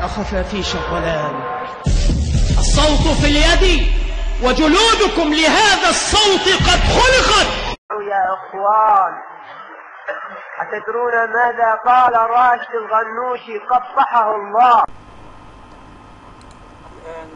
خفافيش الظلام. الصوت في اليد وجلودكم لهذا الصوت قد خلقت. يا إخوان، أتدرون ماذا قال راشد الغنوشي قبحه الله؟ الآن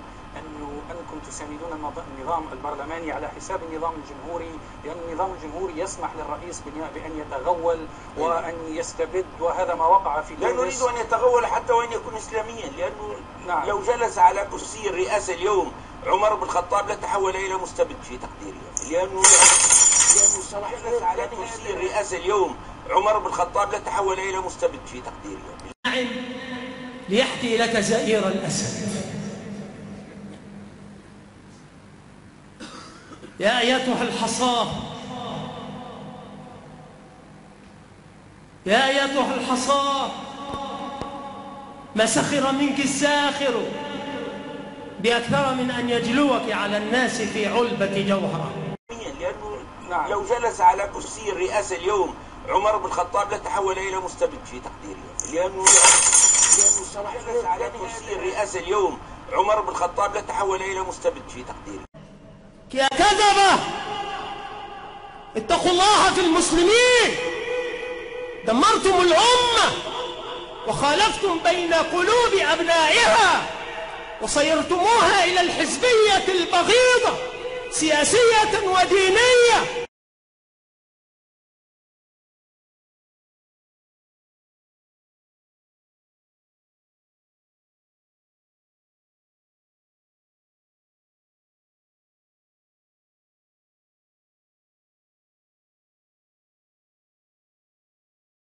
أنكم تساندون النظام البرلماني على حساب النظام الجمهوري، لأن النظام الجمهوري يسمح للرئيس بأن يتغول وأن يستبد، وهذا ما وقع في لا نريد أن يتغول حتى وإن يكون إسلاميا، لأنه نعم. لو جلس على كرسي الرئاسة اليوم عمر بن الخطاب لتحول إلى مستبد في تقديري، لأنه جلس على كرسي الرئاسة اليوم عمر بن الخطاب لتحول إلى مستبد في تقديري. ليحكي لك زئير الأسد. يا أيتها الحصاة، يا أيتها الحصاة، ما سخر منك الساخر بأكثر من أن يجلوك على الناس في علبة جوهرة. لأنه نعم. لو جلس على كرسي الرئاسة اليوم عمر بن الخطاب لتحول إلى مستبد في تقديري، لأنه جلس على كرسي الرئاسة اليوم عمر بن الخطاب لتحول إلى مستبد في تقديري. يا كذبة، اتقوا الله في المسلمين. دمرتم الأمة وخالفتم بين قلوب أبنائها وصيرتموها إلى الحزبية البغيضة سياسية ودينية.